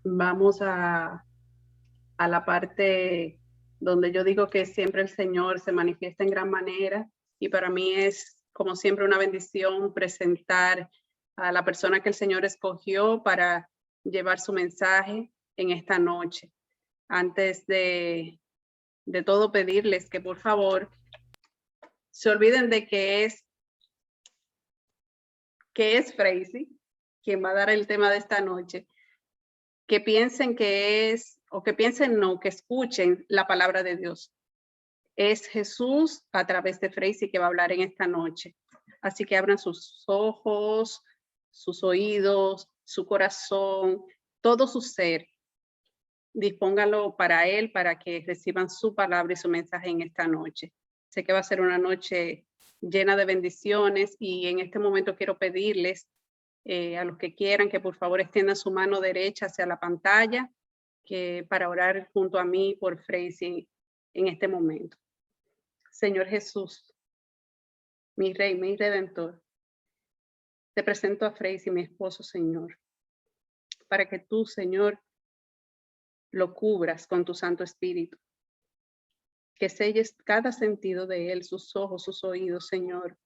Vamos a la parte donde yo digo que siempre el Señor se manifiesta en gran manera, y para mí es como siempre una bendición presentar a la persona que el Señor escogió para llevar su mensaje en esta noche. Antes de todo, pedirles que por favor se olviden de que es Freisy quien va a dar el tema de esta noche, que piensen que es, o que piensen no, que escuchen la palabra de Dios. Es Jesús a través de Freisy que va a hablar en esta noche. Así que abran sus ojos, sus oídos, su corazón, todo su ser. Dispóngalo para Él, para que reciban su palabra y su mensaje en esta noche. Sé que va a ser una noche llena de bendiciones, y en este momento quiero pedirles a los que quieran que por favor extiendan su mano derecha hacia la pantalla, para orar junto a mí por Freisy en este momento. Señor Jesús, mi Rey, mi Redentor, te presento a Freisy, mi esposo, Señor, para que tú, Señor, lo cubras con tu Santo Espíritu, que selles cada sentido de él, sus ojos, sus oídos, Señor,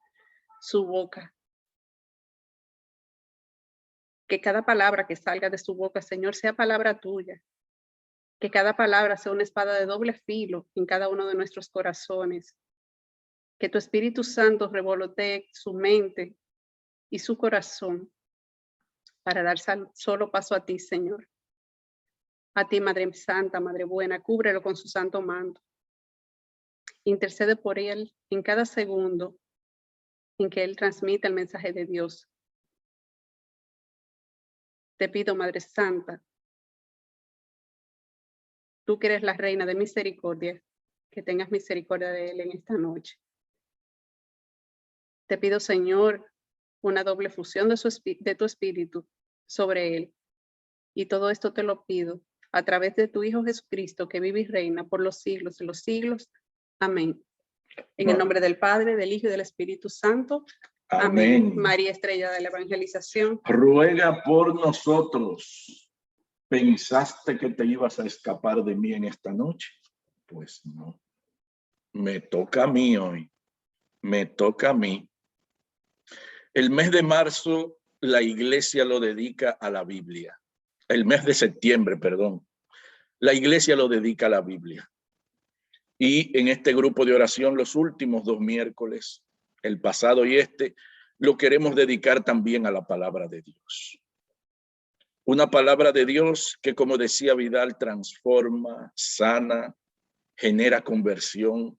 su boca. Que cada palabra que salga de su boca, Señor, sea palabra tuya. Que cada palabra sea una espada de doble filo en cada uno de nuestros corazones. Que tu Espíritu Santo revolotee su mente y su corazón para dar solo paso a ti, Señor. A ti, Madre Santa, Madre Buena, cúbrelo con su santo manto. Intercede por él en cada segundo en que él transmite el mensaje de Dios. Te pido, Madre Santa, tú que eres la Reina de misericordia, que tengas misericordia de él en esta noche. Te pido, Señor, una doble fusión de tu Espíritu sobre él. Y todo esto te lo pido a través de tu Hijo Jesucristo, que vive y reina por los siglos de los siglos. Amén. En el nombre del Padre, del Hijo y del Espíritu Santo. Amén. María Estrella de la Evangelización, ruega por nosotros. ¿Pensaste que te ibas a escapar de mí en esta noche? Pues no. Me toca a mí hoy. Me toca a mí. El mes de marzo la iglesia lo dedica a la Biblia. El mes de septiembre, perdón. La iglesia lo dedica a la Biblia. Y en este grupo de oración, los últimos 2 miércoles, el pasado y este, lo queremos dedicar también a la palabra de Dios. Una palabra de Dios que, como decía Vidal, transforma, sana, genera conversión.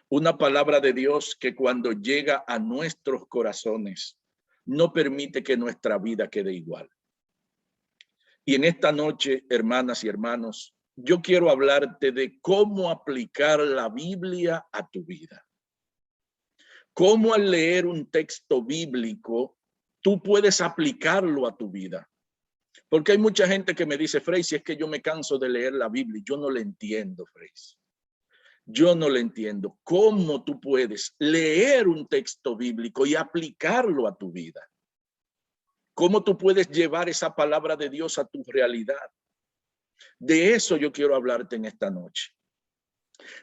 Una palabra de Dios que cuando llega a nuestros corazones, no permite que nuestra vida quede igual. Y en esta noche, hermanas y hermanos, yo quiero hablarte de cómo aplicar la Biblia a tu vida. Cómo al leer un texto bíblico, tú puedes aplicarlo a tu vida. Porque hay mucha gente que me dice, Freisy, es que yo me canso de leer la Biblia. Yo no le entiendo, Freisy. Yo no le entiendo. ¿Cómo tú puedes leer un texto bíblico y aplicarlo a tu vida? ¿Cómo tú puedes llevar esa palabra de Dios a tu realidad? De eso yo quiero hablarte en esta noche.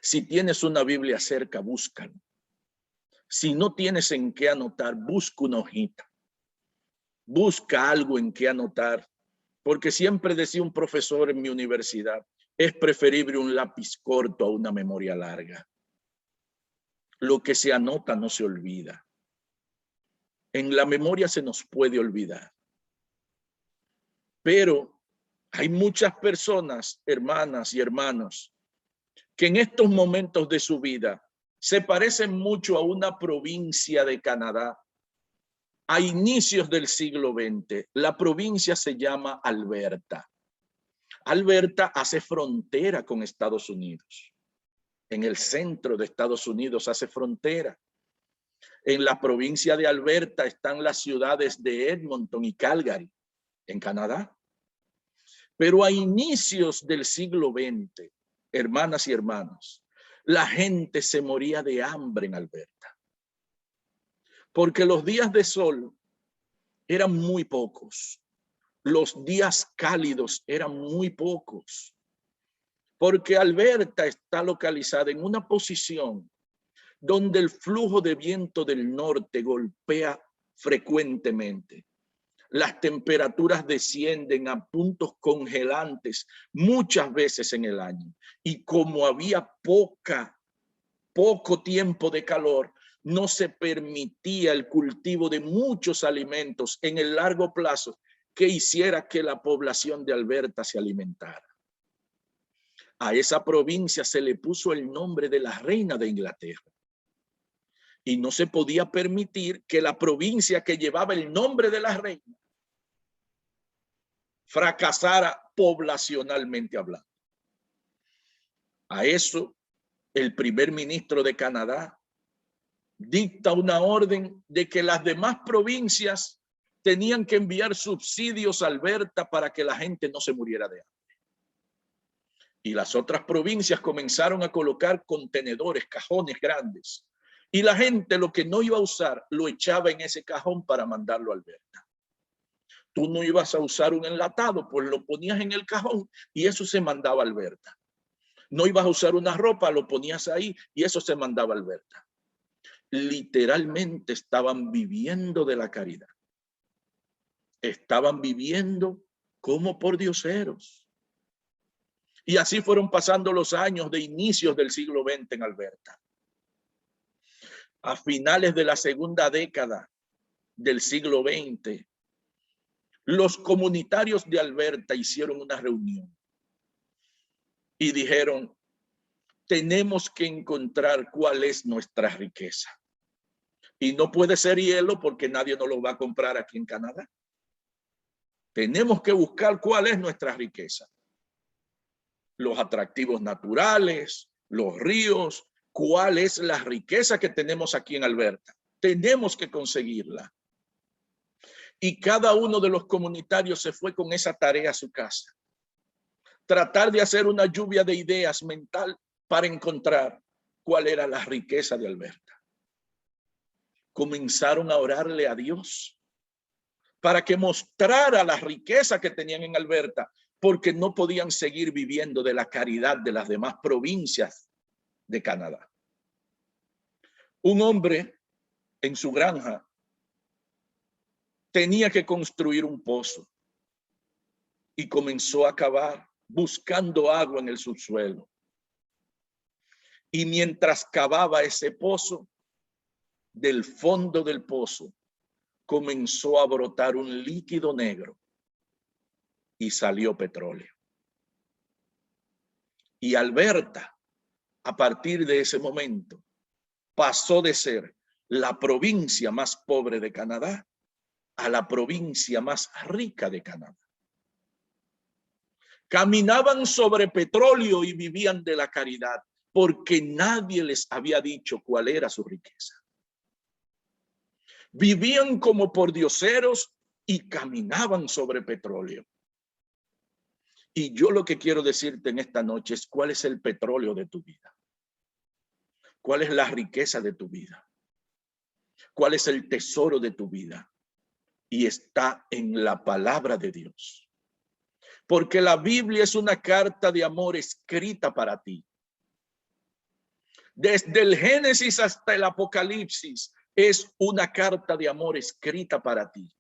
Si tienes una Biblia cerca, búscala. Si no tienes en qué anotar, busca una hojita. Busca algo en qué anotar. Porque siempre decía un profesor en mi universidad, es preferible un lápiz corto a una memoria larga. Lo que se anota no se olvida. En la memoria se nos puede olvidar. Pero hay muchas personas, hermanas y hermanos, que en estos momentos de su vida se parecen mucho a una provincia de Canadá. A inicios del siglo XX, la provincia se llama Alberta. Alberta hace frontera con Estados Unidos. En el centro de Estados Unidos hace frontera. En la provincia de Alberta están las ciudades de Edmonton y Calgary, en Canadá. Pero a inicios del siglo XX, hermanas y hermanos, la gente se moría de hambre en Alberta. Porque los días de sol eran muy pocos. los días cálidos eran muy pocos, porque Alberta está localizada en una posición donde el flujo de viento del norte golpea frecuentemente. Las temperaturas descienden a puntos congelantes muchas veces en el año. Y como había poco tiempo de calor, no se permitía el cultivo de muchos alimentos en el largo plazo que hiciera que la población de Alberta se alimentara. A esa provincia se le puso el nombre de la reina de Inglaterra. Y no se podía permitir que la provincia que llevaba el nombre de la reina fracasara poblacionalmente hablando. A eso, el primer ministro de Canadá dicta una orden de que las demás provincias tenían que enviar subsidios a Alberta para que la gente no se muriera de hambre. Y las otras provincias comenzaron a colocar contenedores, cajones grandes. Y la gente lo que no iba a usar lo echaba en ese cajón para mandarlo a Alberta. Tú no ibas a usar un enlatado, pues lo ponías en el cajón y eso se mandaba a Alberta. No ibas a usar una ropa, lo ponías ahí y eso se mandaba a Alberta. Literalmente estaban viviendo de la caridad. Estaban viviendo como pordioseros. Y así fueron pasando los años de inicios del siglo XX en Alberta. A finales de la segunda década del siglo XX, los comunitarios de Alberta hicieron una reunión y dijeron, tenemos que encontrar cuál es nuestra riqueza. Y no puede ser hielo porque nadie nos lo va a comprar aquí en Canadá. Tenemos que buscar cuál es nuestra riqueza. Los atractivos naturales, los ríos, cuál es la riqueza que tenemos aquí en Alberta. Tenemos que conseguirla. Y cada uno de los comunitarios se fue con esa tarea a su casa. Tratar de hacer una lluvia de ideas mental para encontrar cuál era la riqueza de Alberta. Comenzaron a orarle a Dios para que mostrara la riqueza que tenían en Alberta, porque no podían seguir viviendo de la caridad de las demás provincias de Canadá. Un hombre en su granja tenía que construir un pozo y comenzó a cavar buscando agua en el subsuelo. Y mientras cavaba ese pozo, del fondo del pozo comenzó a brotar un líquido negro y salió petróleo. Y Alberta, a partir de ese momento, pasó de ser la provincia más pobre de Canadá a la provincia más rica de Canadá. Caminaban sobre petróleo y vivían de la caridad porque nadie les había dicho cuál era su riqueza. Vivían como pordioseros y caminaban sobre petróleo. Y yo lo que quiero decirte en esta noche es cuál es el petróleo de tu vida. ¿Cuál es la riqueza de tu vida? ¿Cuál es el tesoro de tu vida? Y está en la palabra de Dios. Porque la Biblia es una carta de amor escrita para ti. Desde el Génesis hasta el Apocalipsis es una carta de amor escrita para ti.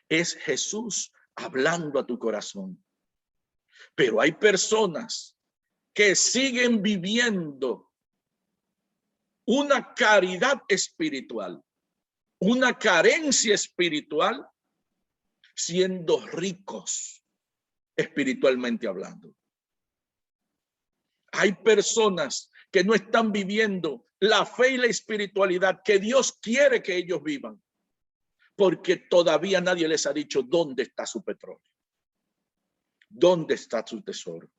Es Jesús hablando a tu corazón. Pero hay personas que siguen viviendo una caridad espiritual, una carencia espiritual, siendo ricos espiritualmente hablando. Hay personas que no están viviendo la fe y la espiritualidad que Dios quiere que ellos vivan, porque todavía nadie les ha dicho dónde está su petróleo, dónde está su tesoro.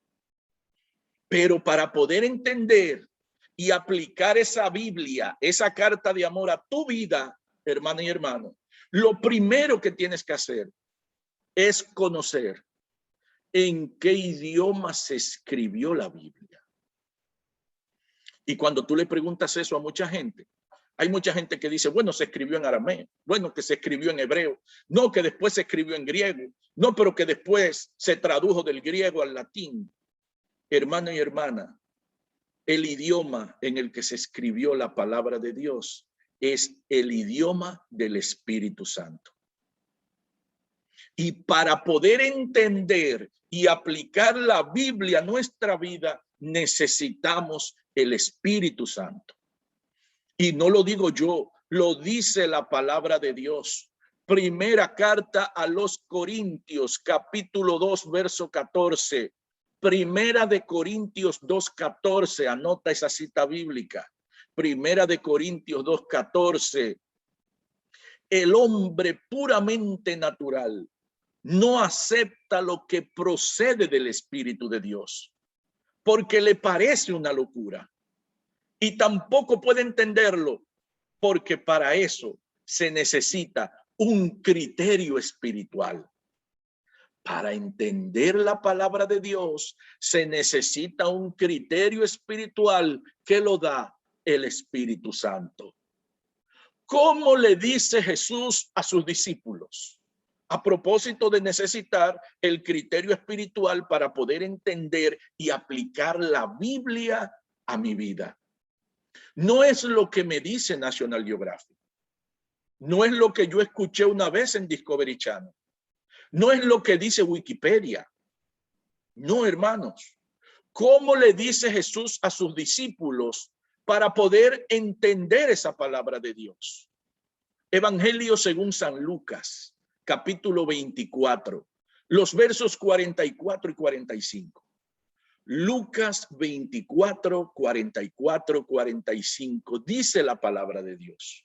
Pero para poder entender y aplicar esa Biblia, esa carta de amor a tu vida, hermana y hermano, lo primero que tienes que hacer es conocer en qué idioma se escribió la Biblia. Y cuando tú le preguntas eso a mucha gente, Hay mucha gente que dice, bueno, se escribió en arameo, bueno, que se escribió en hebreo, no, que después se escribió en griego, no, pero que después se tradujo del griego al latín. Hermano y hermana, el idioma en el que se escribió la palabra de Dios es el idioma del Espíritu Santo. Y para poder entender y aplicar la Biblia a nuestra vida, necesitamos el Espíritu Santo. Y no lo digo yo, lo dice la palabra de Dios. Primera carta a los Corintios, capítulo 2, verso 14. Primera de Corintios 2:14, anota esa cita bíblica. Primera de Corintios 2:14. El hombre puramente natural no acepta lo que procede del Espíritu de Dios, porque le parece una locura. Y tampoco puede entenderlo, porque para eso se necesita un criterio espiritual. Para entender la palabra de Dios se necesita un criterio espiritual que lo da el Espíritu Santo. ¿Cómo le dice Jesús a sus discípulos? A propósito de necesitar el criterio espiritual para poder entender y aplicar la Biblia a mi vida. No es lo que me dice National Geographic. No es lo que yo escuché una vez en Discovery Channel. No es lo que dice Wikipedia. No, hermanos. ¿Cómo le dice Jesús a sus discípulos para poder entender esa palabra de Dios? Evangelio según San Lucas, capítulo 24, los versos 44 y 45. Lucas 24, 44, 45, dice la palabra de Dios.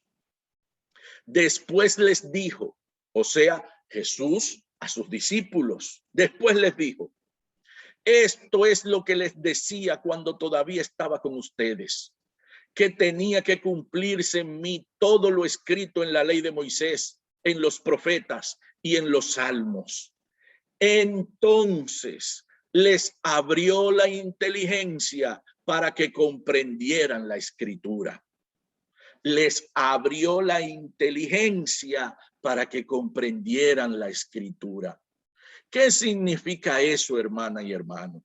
Después les dijo, o sea, Jesús a sus discípulos, después les dijo, esto es lo que les decía cuando todavía estaba con ustedes, que tenía que cumplirse en mí todo lo escrito en la ley de Moisés, en los profetas y en los salmos. Entonces les abrió la inteligencia para que comprendieran la escritura. Les abrió la inteligencia para que comprendieran la escritura. ¿Qué significa eso, hermana y hermano?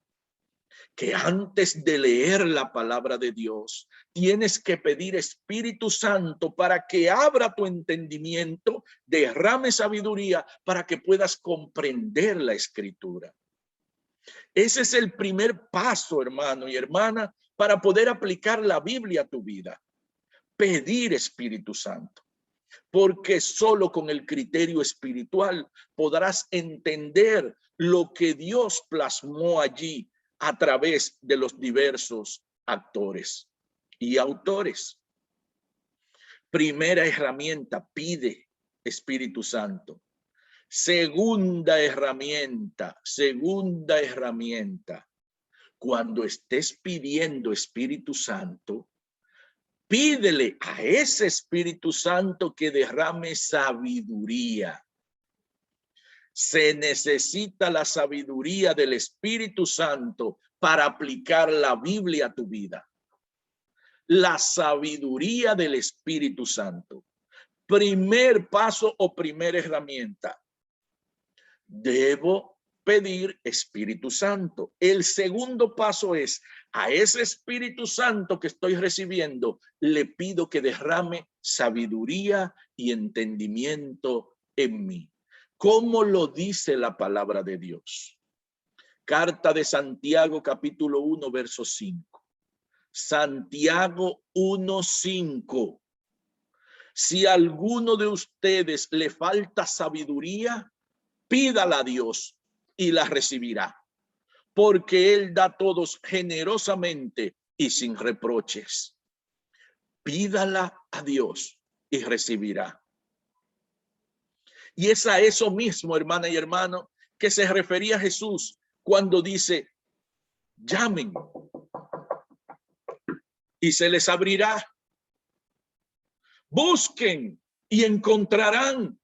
Que antes de leer la palabra de Dios, tienes que pedir Espíritu Santo para que abra tu entendimiento, derrame sabiduría para que puedas comprender la escritura. Ese es el primer paso, hermano y hermana, para poder aplicar la Biblia a tu vida. Pedir Espíritu Santo, porque solo con el criterio espiritual podrás entender lo que Dios plasmó allí a través de los diversos actores y autores. Primera herramienta, pide Espíritu Santo. Segunda herramienta, cuando estés pidiendo Espíritu Santo, pídele a ese Espíritu Santo que derrame sabiduría. Se necesita la sabiduría del Espíritu Santo para aplicar la Biblia a tu vida. La sabiduría del Espíritu Santo. Primer paso o primera herramienta. Debo pedir Espíritu Santo. El segundo paso es, a ese Espíritu Santo que estoy recibiendo, le pido que derrame sabiduría y entendimiento en mí. ¿Cómo lo dice la palabra de Dios? Carta de Santiago, capítulo 1, verso 5. Santiago 1:5. Si a alguno de ustedes le falta sabiduría, pídala a Dios y la recibirá, porque Él da a todos generosamente y sin reproches. Pídala a Dios y recibirá. Y es a eso mismo, hermana y hermano, que se refería Jesús cuando dice, llamen y se les abrirá. Busquen y encontrarán.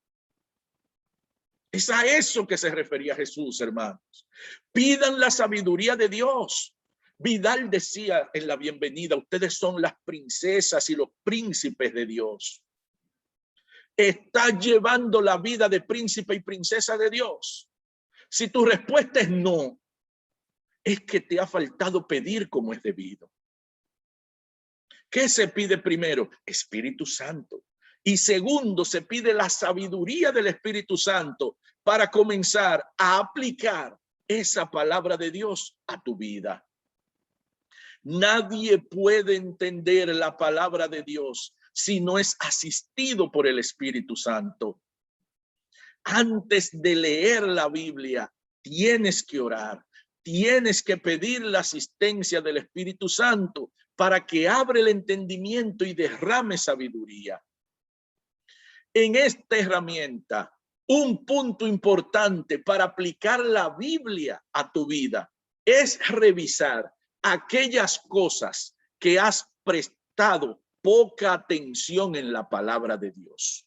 Es a eso que se refería Jesús, hermanos. Pidan la sabiduría de Dios. Vidal decía en la bienvenida, ustedes son las princesas y los príncipes de Dios. ¿Estás llevando la vida de príncipe y princesa de Dios? Si tu respuesta es no, es que te ha faltado pedir como es debido. ¿Qué se pide primero? Espíritu Santo. Y segundo, se pide la sabiduría del Espíritu Santo para comenzar a aplicar esa palabra de Dios a tu vida. Nadie puede entender la palabra de Dios si no es asistido por el Espíritu Santo. Antes de leer la Biblia, tienes que orar, tienes que pedir la asistencia del Espíritu Santo para que abra el entendimiento y derrame sabiduría. En esta herramienta, un punto importante para aplicar la Biblia a tu vida es revisar aquellas cosas que has prestado poca atención en la palabra de Dios.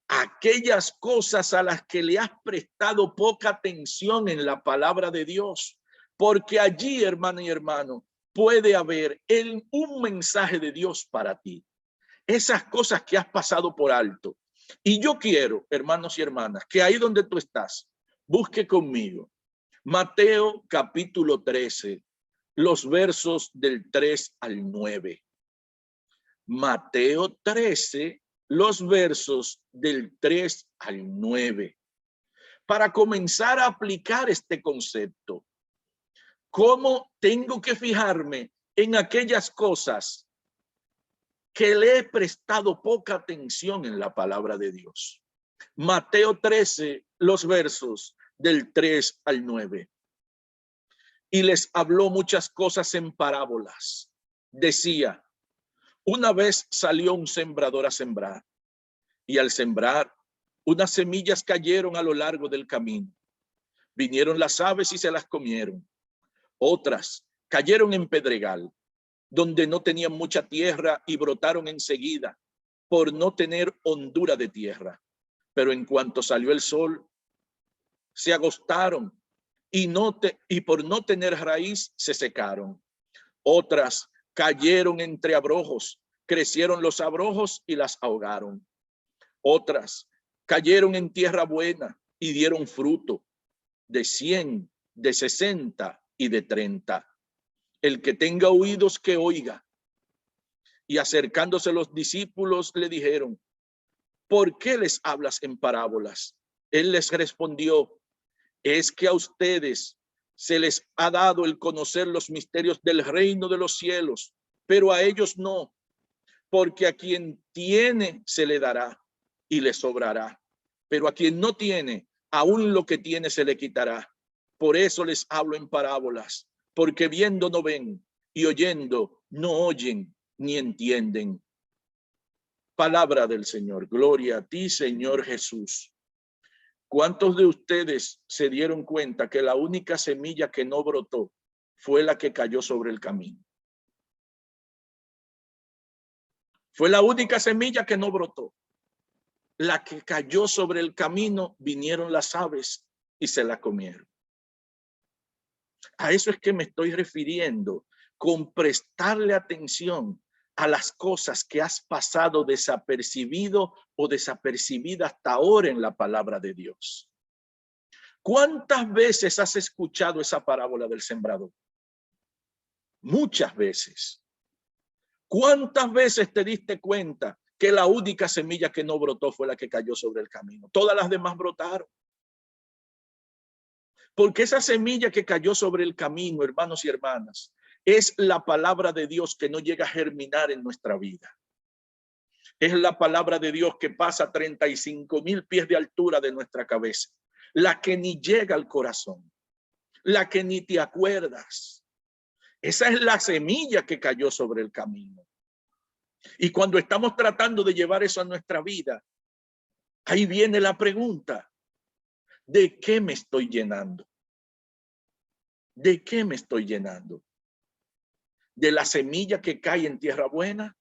Aquellas cosas a las que le has prestado poca atención en la palabra de Dios, porque allí, hermano y hermano, puede haber un mensaje de Dios para ti. Esas cosas que has pasado por alto. Y yo quiero, hermanos y hermanas, que ahí donde tú estás, busque conmigo Mateo capítulo 13, los versos del 3 al 9. Mateo 13, los versos del 3 al 9. Para comenzar a aplicar este concepto, ¿cómo tengo que fijarme en aquellas cosas que le he prestado poca atención en la palabra de Dios? Mateo 13, los versos del 3 al 9. Y les habló muchas cosas en parábolas. Decía, una vez salió un sembrador a sembrar, y al sembrar, unas semillas cayeron a lo largo del camino. Vinieron las aves y se las comieron. Otras cayeron en pedregal, donde no tenían mucha tierra y brotaron enseguida, por no tener hondura de tierra. Pero en cuanto salió el sol, se agostaron y por no tener raíz se secaron. Otras cayeron entre abrojos, crecieron los abrojos y las ahogaron. Otras cayeron en tierra buena y dieron fruto de 100, de 60 y de 30. El que tenga oídos que oiga. Y acercándose los discípulos le dijeron, ¿por qué les hablas en parábolas? Él les respondió, es que a ustedes se les ha dado el conocer los misterios del reino de los cielos, pero a ellos no, porque a quien tiene se le dará y le sobrará, pero a quien no tiene, aún lo que tiene se le quitará. Por eso les hablo en parábolas, porque viendo no ven y oyendo no oyen ni entienden. Palabra del Señor. Gloria a ti, Señor Jesús. ¿Cuántos de ustedes se dieron cuenta que la única semilla que no brotó fue la que cayó sobre el camino? Fue la única semilla que no brotó. La que cayó sobre el camino, vinieron las aves y se la comieron. A eso es que me estoy refiriendo, con prestarle atención a las cosas que has pasado desapercibido o desapercibida hasta ahora en la palabra de Dios. ¿Cuántas veces has escuchado esa parábola del sembrador? Muchas veces. ¿Cuántas veces te diste cuenta que la única semilla que no brotó fue la que cayó sobre el camino? Todas las demás brotaron. Porque esa semilla que cayó sobre el camino, hermanos y hermanas, es la palabra de Dios que no llega a germinar en nuestra vida. Es la palabra de Dios que pasa 35,000 pies de altura de nuestra cabeza. La que ni llega al corazón. La que ni te acuerdas. Esa es la semilla que cayó sobre el camino. Y cuando estamos tratando de llevar eso a nuestra vida, ahí viene la pregunta. ¿De qué me estoy llenando? ¿De qué me estoy llenando? ¿De la semilla que cae en tierra buena?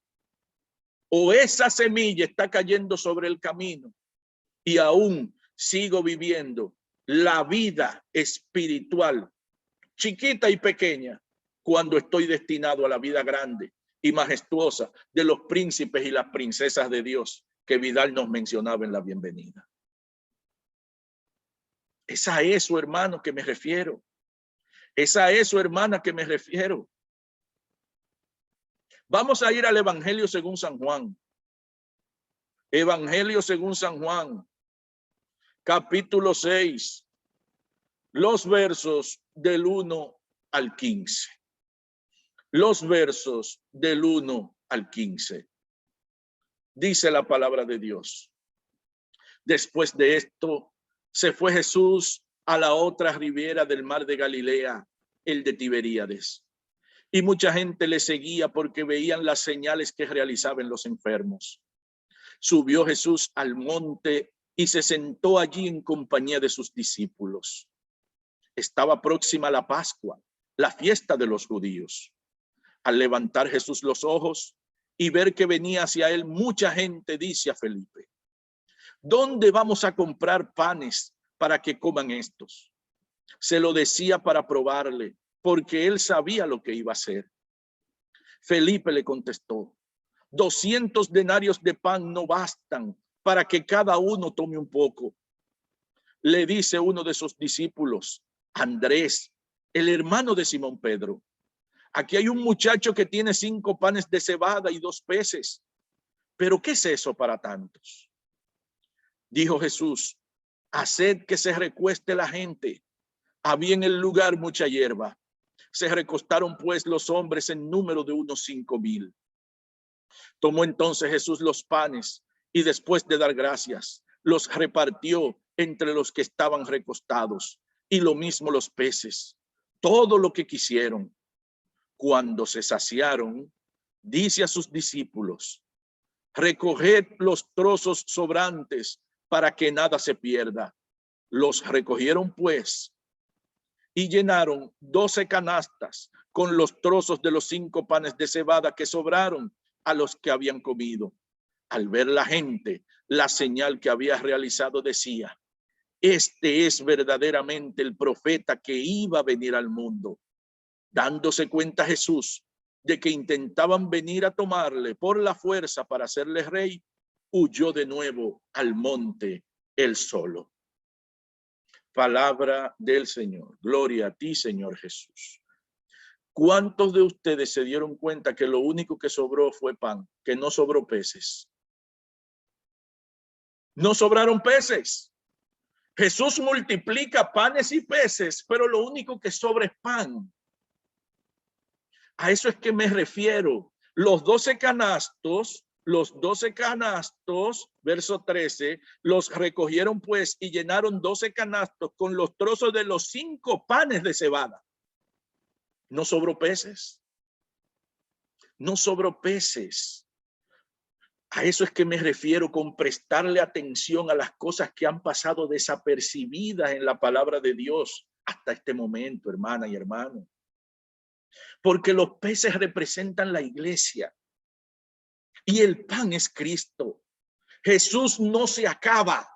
¿O esa semilla está cayendo sobre el camino y aún sigo viviendo la vida espiritual chiquita y pequeña, cuando estoy destinado a la vida grande y majestuosa de los príncipes y las princesas de Dios que Vidal nos mencionaba en la bienvenida? Es a eso, hermano, que me refiero. Es a eso, hermana, que me refiero. Vamos a ir al Evangelio según San Juan. Evangelio según San Juan, capítulo 6, los versos del 1 al 15. Los versos del 1 al 15. Dice la palabra de Dios. Después de esto, se fue Jesús a la otra ribera del mar de Galilea, el de Tiberíades. Y mucha gente le seguía porque veían las señales que realizaban los enfermos. Subió Jesús al monte y se sentó allí en compañía de sus discípulos. Estaba próxima la Pascua, la fiesta de los judíos. Al levantar Jesús los ojos y ver que venía hacia él mucha gente, dice a Felipe: ¿dónde vamos a comprar panes para que coman estos? Se lo decía para probarle, porque él sabía lo que iba a hacer. Felipe le contestó: 200 denarios de pan no bastan para que cada uno tome un poco. Le dice uno de sus discípulos, Andrés, el hermano de Simón Pedro: aquí hay un muchacho que tiene 5 panes de cebada y 2 peces. ¿Pero qué es eso para tantos? Dijo Jesús: haced que se recueste la gente. Había en el lugar mucha hierba. Se recostaron pues los hombres en número de unos 5,000. Tomó entonces Jesús los panes y después de dar gracias, los repartió entre los que estaban recostados, y lo mismo los peces, todo lo que quisieron. Cuando se saciaron, dice a sus discípulos: recoged los trozos sobrantes para que nada se pierda. Los recogieron pues y llenaron 12 canastas con los trozos de los 5 panes de cebada que sobraron a los que habían comido. Al ver la gente la señal que había realizado, decía: este es verdaderamente el profeta que iba a venir al mundo. Dándose cuenta Jesús de que intentaban venir a tomarle por la fuerza para hacerle rey, huyó de nuevo al monte él solo. Palabra del Señor. Gloria a ti, Señor Jesús. ¿Cuántos de ustedes se dieron cuenta que lo único que sobró fue pan, que no sobró peces? No sobraron peces. Jesús multiplica panes y peces, pero lo único que sobra es pan. A eso es que me refiero. Los 12 canastos, verso 13, los recogieron pues y llenaron 12 canastos con los trozos de los 5 panes de cebada. No sobró peces. No sobró peces. A eso es que me refiero con prestarle atención a las cosas que han pasado desapercibidas en la palabra de Dios hasta este momento, hermana y hermano. Porque los peces representan la iglesia y el pan es Cristo. Jesús no se acaba.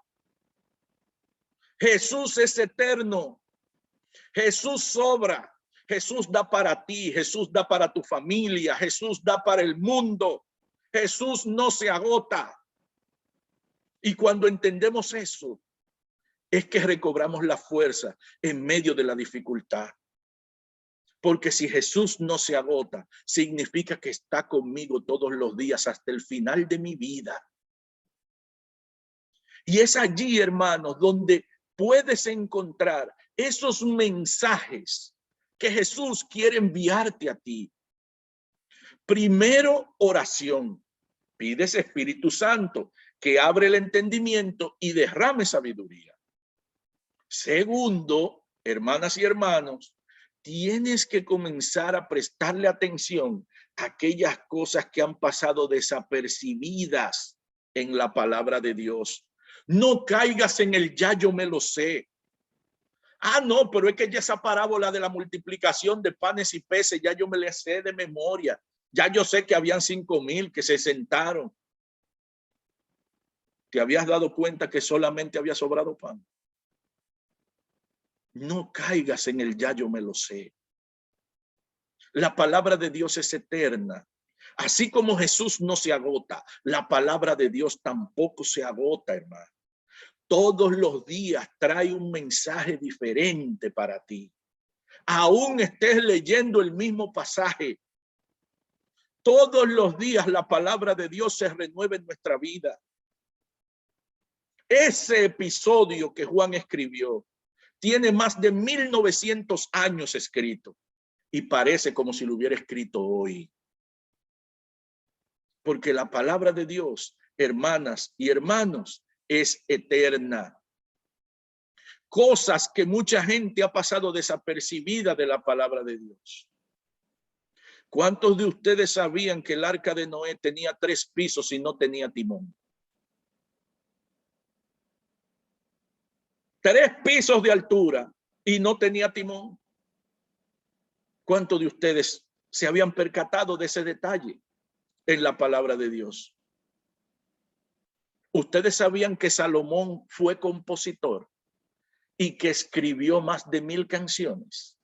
Jesús es eterno. Jesús sobra. Jesús da para ti. Jesús da para tu familia. Jesús da para el mundo. Jesús no se agota. Y cuando entendemos eso, es que recobramos la fuerza en medio de la dificultad. Porque si Jesús no se agota, significa que está conmigo todos los días hasta el final de mi vida. Y es allí, hermanos, donde puedes encontrar esos mensajes que Jesús quiere enviarte a ti. Primero, oración. Pides Espíritu Santo que abre el entendimiento y derrame sabiduría. Segundo, hermanas y hermanos, tienes que comenzar a prestarle atención a aquellas cosas que han pasado desapercibidas en la palabra de Dios. No caigas en el ya yo me lo sé. Ah, no, pero es que ya esa parábola de la multiplicación de panes y peces, ya yo me la sé de memoria. Ya yo sé que habían 5,000 que se sentaron. ¿Te habías dado cuenta que solamente había sobrado pan? No caigas en el ya yo me lo sé. La palabra de Dios es eterna. Así como Jesús no se agota, la palabra de Dios tampoco se agota, hermano. Todos los días trae un mensaje diferente para ti. Aún estés leyendo el mismo pasaje, todos los días la palabra de Dios se renueva en nuestra vida. Ese episodio que Juan escribió tiene más de 1900 años escrito y parece como si lo hubiera escrito hoy. Porque la palabra de Dios, hermanas y hermanos, es eterna. Cosas que mucha gente ha pasado desapercibida de la palabra de Dios. ¿Cuántos de ustedes sabían que el arca de Noé tenía 3 pisos y no tenía timón? 3 pisos de altura y no tenía timón. ¿Cuántos de ustedes se habían percatado de ese detalle en la palabra de Dios? ¿Ustedes sabían que Salomón fue compositor y que escribió más de 1000 canciones?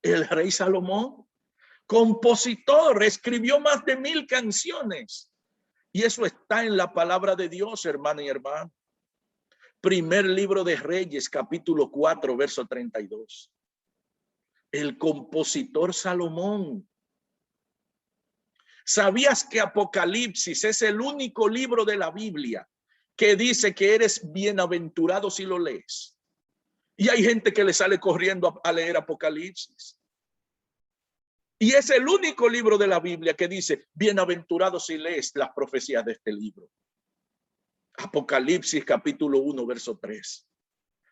El rey Salomón, compositor, escribió más de 1000 canciones. Y eso está en la palabra de Dios, hermano y hermano. Primer libro de Reyes, capítulo 4, verso 32. El compositor Salomón. ¿Sabías que Apocalipsis es el único libro de la Biblia que dice que eres bienaventurado si lo lees? Y hay gente que le sale corriendo a leer Apocalipsis. Y es el único libro de la Biblia que dice, bienaventurado si lees las profecías de este libro. Apocalipsis capítulo 1, verso 3.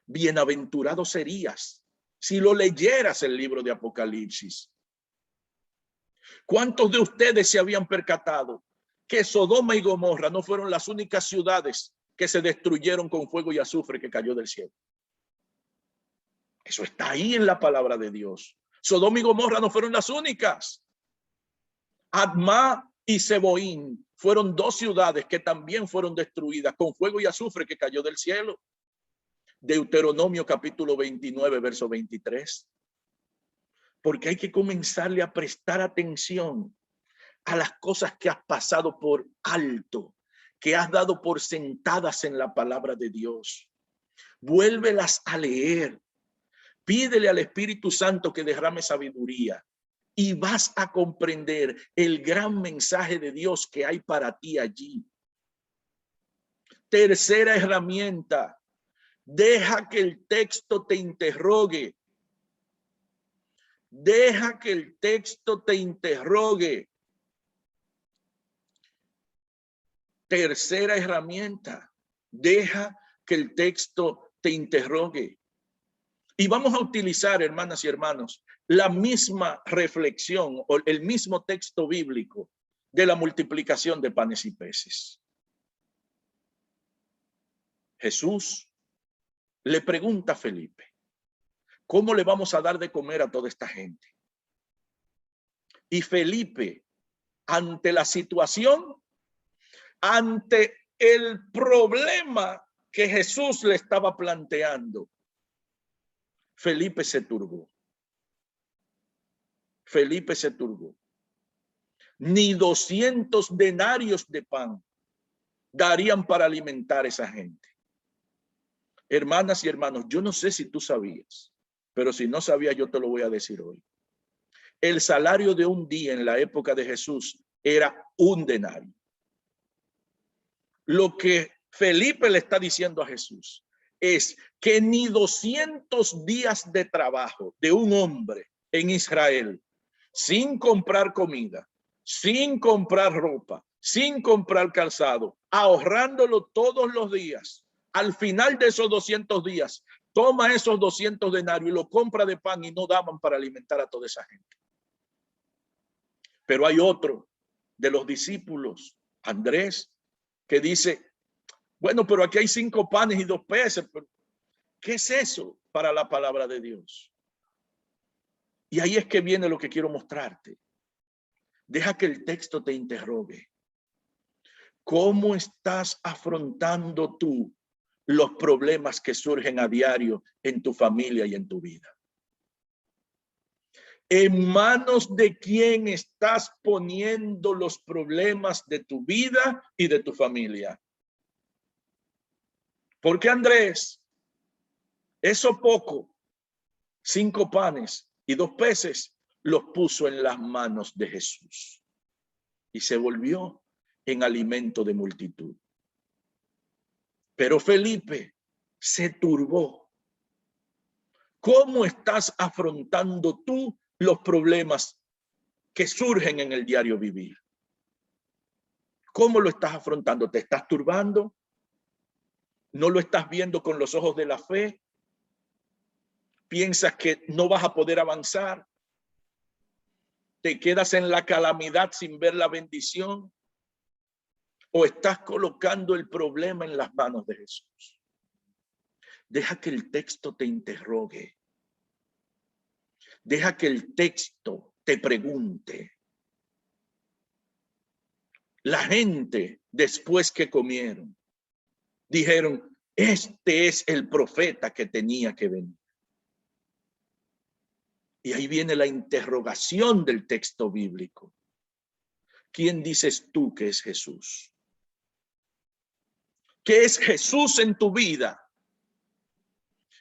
Bienaventurado serías si lo leyeras el libro de Apocalipsis. ¿Cuántos de ustedes se habían percatado que Sodoma y Gomorra no fueron las únicas ciudades que se destruyeron con fuego y azufre que cayó del cielo? Eso está ahí en la palabra de Dios. Sodoma y Gomorra no fueron las únicas. Adma y Seboín fueron 2 ciudades que también fueron destruidas con fuego y azufre que cayó del cielo. Deuteronomio capítulo 29, verso 23. Porque hay que comenzarle a prestar atención a las cosas que has pasado por alto, que has dado por sentadas en la palabra de Dios. Vuélvelas a leer. Pídele al Espíritu Santo que derrame sabiduría y vas a comprender el gran mensaje de Dios que hay para ti allí. Tercera herramienta, deja que el texto te interrogue. Deja que el texto te interrogue. Tercera herramienta, deja que el texto te interrogue. Y vamos a utilizar, hermanas y hermanos, la misma reflexión o el mismo texto bíblico de la multiplicación de panes y peces. Jesús le pregunta a Felipe, ¿cómo le vamos a dar de comer a toda esta gente? Y Felipe, ante la situación, ante el problema que Jesús le estaba planteando, Felipe se turbó. Felipe se turbó. Ni 200 denarios de pan darían para alimentar a esa gente. Hermanas y hermanos, yo no sé si tú sabías, pero si no sabías, yo te lo voy a decir hoy. El salario de un día en la época de Jesús era 1 denario. Lo que Felipe le está diciendo a Jesús es que ni 200 días de trabajo de un hombre en Israel, sin comprar comida, sin comprar ropa, sin comprar calzado, ahorrándolo todos los días, al final de esos 200 días, toma esos 200 denarios y lo compra de pan y no daban para alimentar a toda esa gente. Pero hay otro de los discípulos, Andrés, que dice, bueno, pero aquí hay 5 panes y 2 peces. ¿Qué es eso para la palabra de Dios? Y ahí es que viene lo que quiero mostrarte. Deja que el texto te interrogue. ¿Cómo estás afrontando tú los problemas que surgen a diario en tu familia y en tu vida? ¿En manos de quién estás poniendo los problemas de tu vida y de tu familia? Porque Andrés, eso poco, 5 panes y 2 peces, los puso en las manos de Jesús y se volvió en alimento de multitud. Pero Felipe se turbó. ¿Cómo estás afrontando tú los problemas que surgen en el diario vivir? ¿Cómo lo estás afrontando? ¿Te estás turbando? ¿No lo estás viendo con los ojos de la fe? ¿Piensas que no vas a poder avanzar? ¿Te quedas en la calamidad sin ver la bendición? ¿O estás colocando el problema en las manos de Jesús? Deja que el texto te interrogue. Deja que el texto te pregunte. La gente, después que comieron, dijeron, este es el profeta que tenía que venir. Y ahí viene la interrogación del texto bíblico. ¿Quién dices tú que es Jesús? ¿Qué es Jesús en tu vida?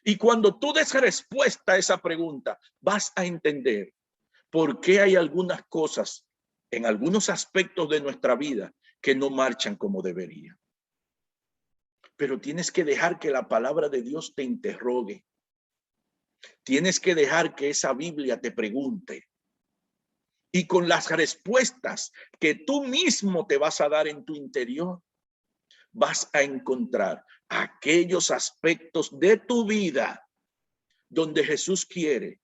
Y cuando tú des respuesta a esa pregunta, vas a entender por qué hay algunas cosas en algunos aspectos de nuestra vida que no marchan como deberían. Pero tienes que dejar que la palabra de Dios te interrogue. Tienes que dejar que esa Biblia te pregunte. Y con las respuestas que tú mismo te vas a dar en tu interior, vas a encontrar aquellos aspectos de tu vida donde Jesús quiere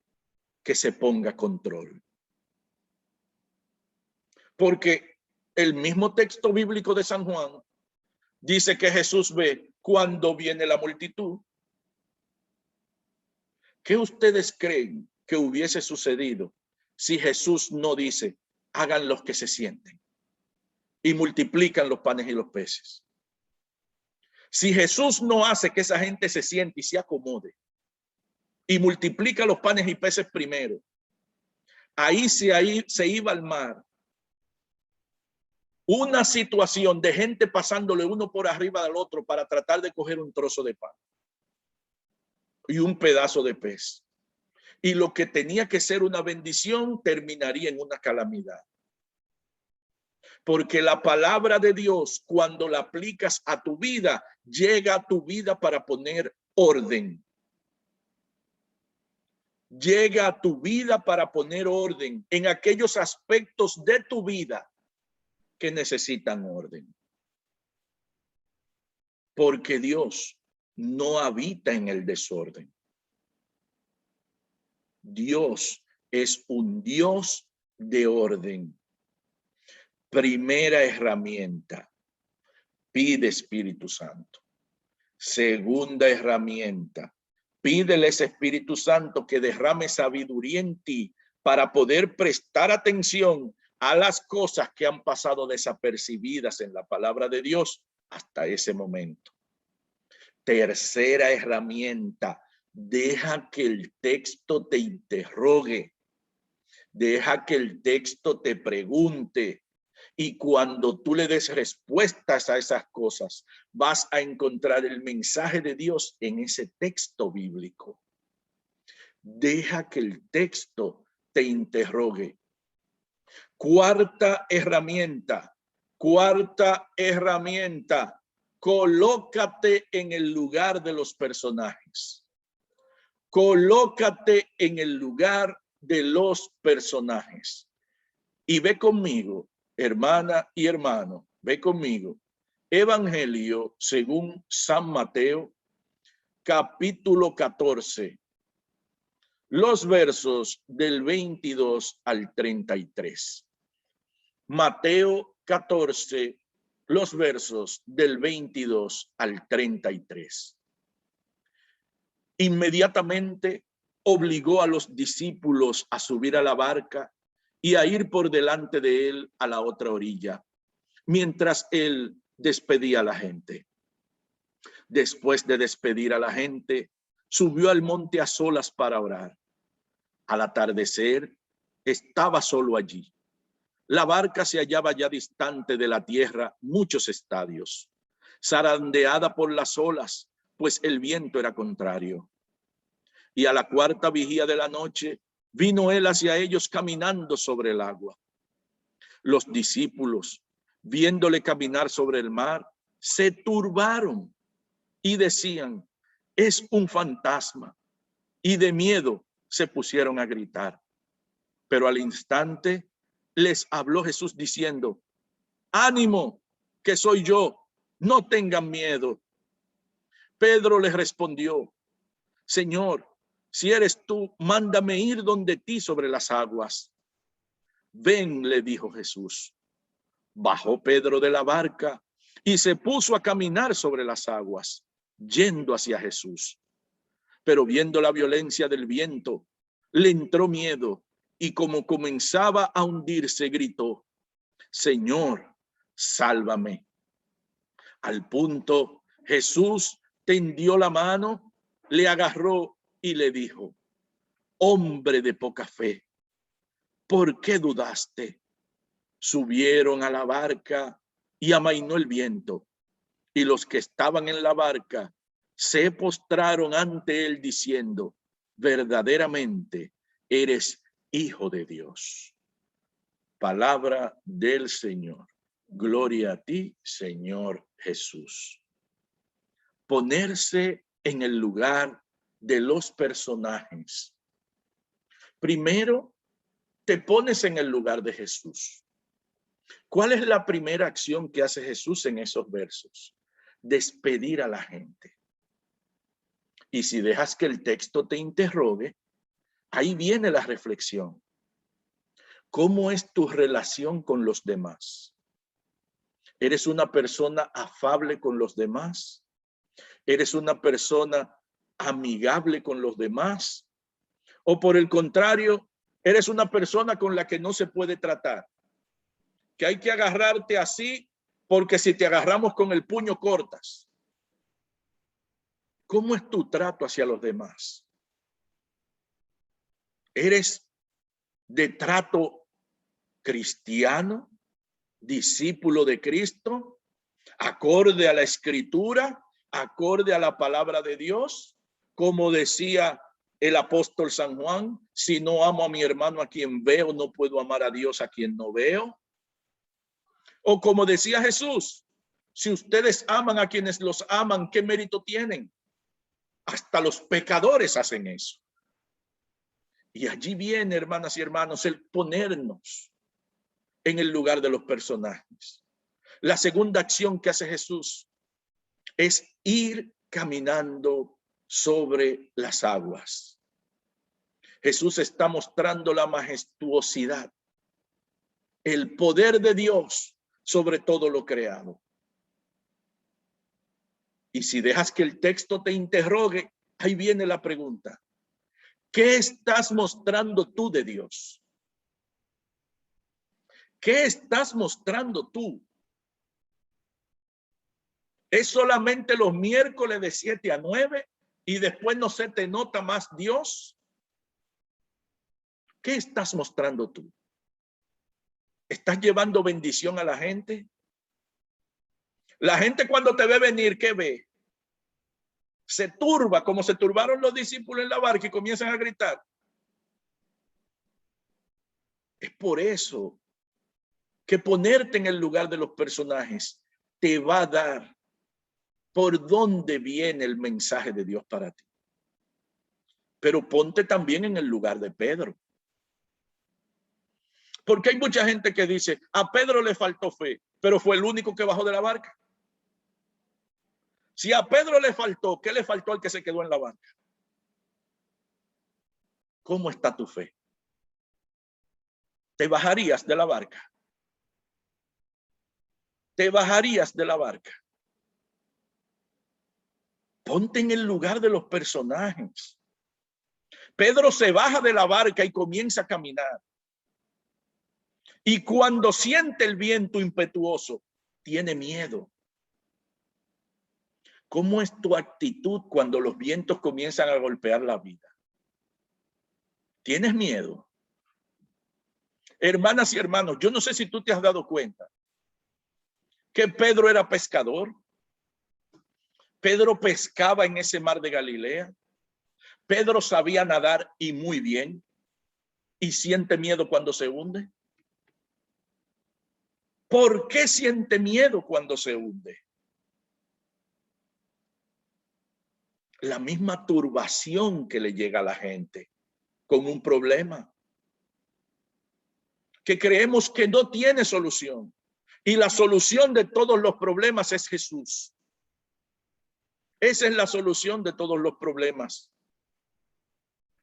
que se ponga control. Porque el mismo texto bíblico de San Juan dice que Jesús ve cuando viene la multitud. ¿Qué ustedes creen que hubiese sucedido si Jesús no dice, hagan los que se sienten y multiplican los panes y los peces? Si Jesús no hace que esa gente se siente y se acomode y multiplica los panes y peces primero, ahí se iba al mar una situación de gente pasándole uno por arriba del otro para tratar de coger un trozo de pan y un pedazo de pez. Y lo que tenía que ser una bendición terminaría en una calamidad. Porque la palabra de Dios, cuando la aplicas a tu vida, llega a tu vida para poner orden. Llega a tu vida para poner orden en aquellos aspectos de tu vida que necesitan orden. Porque Dios no habita en el desorden. Dios es un Dios de orden. Primera herramienta, pide Espíritu Santo. Segunda herramienta, pídele ese Espíritu Santo que derrame sabiduría en ti para poder prestar atención a las cosas que han pasado desapercibidas en la palabra de Dios hasta ese momento. Tercera herramienta, deja que el texto te interrogue. Deja que el texto te pregunte. Y cuando tú le des respuestas a esas cosas, vas a encontrar el mensaje de Dios en ese texto bíblico. Deja que el texto te interrogue. Cuarta herramienta, colócate en el lugar de los personajes. Colócate en el lugar de los personajes. Y ve conmigo, hermana y hermano, ve conmigo. Evangelio según San Mateo, capítulo 14, los versos del 22 al 33. Mateo 14, los versos del 22 al 33. Inmediatamente obligó a los discípulos a subir a la barca y a ir por delante de él a la otra orilla, mientras él despedía a la gente. Después de despedir a la gente, subió al monte a solas para orar. Al atardecer, estaba solo allí. La barca se hallaba ya distante de la tierra muchos estadios, zarandeada por las olas, pues el viento era contrario. Y a la cuarta vigía de la noche, vino él hacia ellos caminando sobre el agua. Los discípulos, viéndole caminar sobre el mar, se turbaron y decían, es un fantasma. Y de miedo se pusieron a gritar. Pero al instante les habló Jesús diciendo, ánimo, que soy yo, no tengan miedo. Pedro les respondió, Señor, si eres tú, mándame ir donde ti sobre las aguas. Ven, le dijo Jesús. Bajó Pedro de la barca y se puso a caminar sobre las aguas, yendo hacia Jesús. Pero viendo la violencia del viento, le entró miedo y como comenzaba a hundirse, gritó, Señor, sálvame. Al punto, Jesús tendió la mano, le agarró y le dijo, hombre de poca fe, ¿por qué dudaste? Subieron a la barca y amainó el viento, y los que estaban en la barca se postraron ante él diciendo, verdaderamente eres Hijo de Dios. Palabra del Señor. Gloria a ti, Señor Jesús. Ponerse en el lugar de los personajes. Primero, te pones en el lugar de Jesús. ¿Cuál es la primera acción que hace Jesús en esos versos? Despedir a la gente. Y si dejas que el texto te interrogue, ahí viene la reflexión. ¿Cómo es tu relación con los demás? ¿Eres una persona afable con los demás? ¿Eres una persona amigable con los demás? ¿O por el contrario, eres una persona con la que no se puede tratar? Que hay que agarrarte así porque si te agarramos con el puño cortas. ¿Cómo es tu trato hacia los demás? ¿Eres de trato cristiano, discípulo de Cristo, acorde a la Escritura, acorde a la palabra de Dios? Como decía el apóstol San Juan, si no amo a mi hermano a quien veo, no puedo amar a Dios a quien no veo. O como decía Jesús, si ustedes aman a quienes los aman, ¿qué mérito tienen? Hasta los pecadores hacen eso. Y allí viene, hermanas y hermanos, el ponernos en el lugar de los personajes. La segunda acción que hace Jesús es ir caminando sobre las aguas. Jesús está mostrando la majestuosidad, el poder de Dios sobre todo lo creado. Y si dejas que el texto te interrogue, ahí viene la pregunta. ¿Qué estás mostrando tú de Dios? ¿Qué estás mostrando tú? ¿Es solamente los miércoles de 7 a 9 y después no se te nota más Dios? ¿Qué estás mostrando tú? ¿Estás llevando bendición a la gente? La gente cuando te ve venir, ¿qué ve? Se turba, como se turbaron los discípulos en la barca y comienzan a gritar. Es por eso que ponerte en el lugar de los personajes te va a dar por dónde viene el mensaje de Dios para ti. Pero ponte también en el lugar de Pedro. Porque hay mucha gente que dice, a Pedro le faltó fe, pero fue el único que bajó de la barca. Si a Pedro le faltó, ¿qué le faltó al que se quedó en la barca? ¿Cómo está tu fe? ¿Te bajarías de la barca? ¿Te bajarías de la barca? Ponte en el lugar de los personajes. Pedro se baja de la barca y comienza a caminar. Y cuando siente el viento impetuoso, tiene miedo. ¿Cómo es tu actitud cuando los vientos comienzan a golpear la vida? ¿Tienes miedo? Hermanas y hermanos, yo no sé si tú te has dado cuenta que Pedro era pescador. Pedro pescaba en ese mar de Galilea. Pedro sabía nadar y muy bien. ¿Y siente miedo cuando se hunde? ¿Por qué siente miedo cuando se hunde? La misma turbación que le llega a la gente con un problema que creemos que no tiene solución. Y la solución de todos los problemas es Jesús. Esa es la solución de todos los problemas.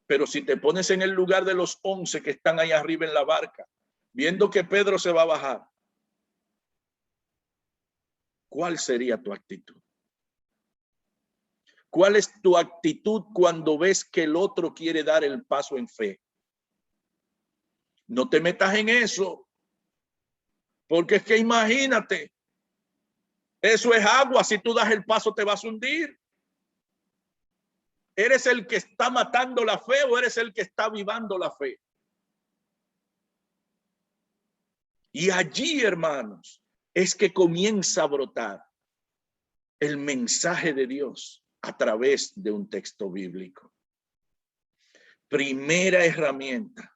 Pero si te pones en el lugar de los 11 que están ahí arriba en la barca, viendo que Pedro se va a bajar, ¿cuál sería tu actitud? ¿Cuál es tu actitud cuando ves que el otro quiere dar el paso en fe? No te metas en eso, porque es que imagínate, eso es agua, si tú das el paso te vas a hundir. ¿Eres el que está matando la fe o eres el que está avivando la fe? Y allí, hermanos, es que comienza a brotar el mensaje de Dios a través de un texto bíblico. Primera herramienta,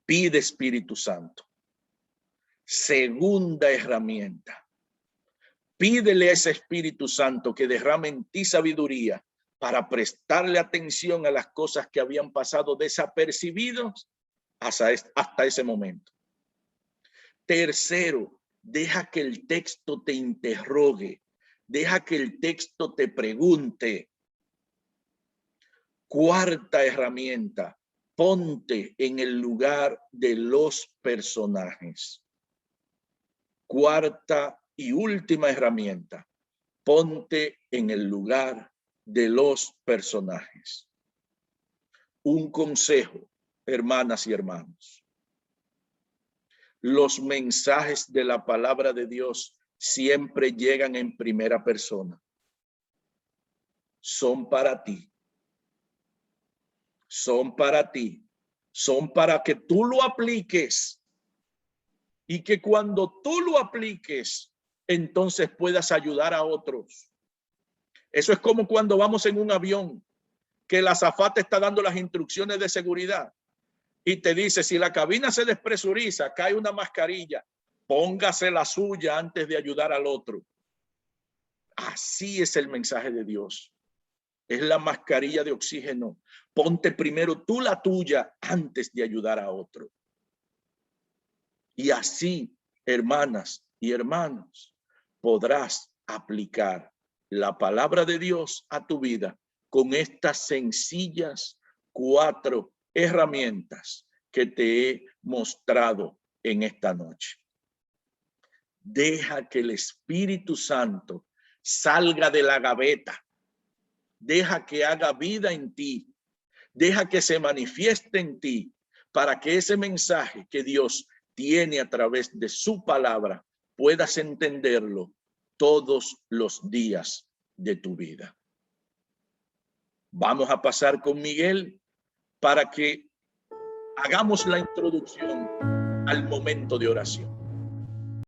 pide Espíritu Santo. Segunda herramienta, pídele a ese Espíritu Santo que derrame en ti sabiduría para prestarle atención a las cosas que habían pasado desapercibidos hasta ese momento. Tercero, deja que el texto te interrogue, deja que el texto te pregunte. Cuarta herramienta, ponte en el lugar de los personajes. Cuarta y última herramienta, ponte en el lugar de los personajes. Un consejo, hermanas y hermanos. Los mensajes de la palabra de Dios siempre llegan en primera persona. Son para ti. Son para ti. Son para que tú lo apliques. Y que cuando tú lo apliques, entonces puedas ayudar a otros. Eso es como cuando vamos en un avión, que el azafate está dando las instrucciones de seguridad y te dice, si la cabina se despresuriza, cae una mascarilla, póngase la suya antes de ayudar al otro. Así es el mensaje de Dios. Es la mascarilla de oxígeno. Ponte primero tú la tuya antes de ayudar a otro. Y así, hermanas y hermanos, podrás aplicar la palabra de Dios a tu vida con estas sencillas 4 herramientas que te he mostrado en esta noche. Deja que el Espíritu Santo salga de la gaveta. Deja que haga vida en ti. Deja que se manifieste en ti para que ese mensaje que Dios tiene a través de su palabra puedas entenderlo todos los días de tu vida. Vamos a pasar con Miguel para que hagamos la introducción al momento de oración.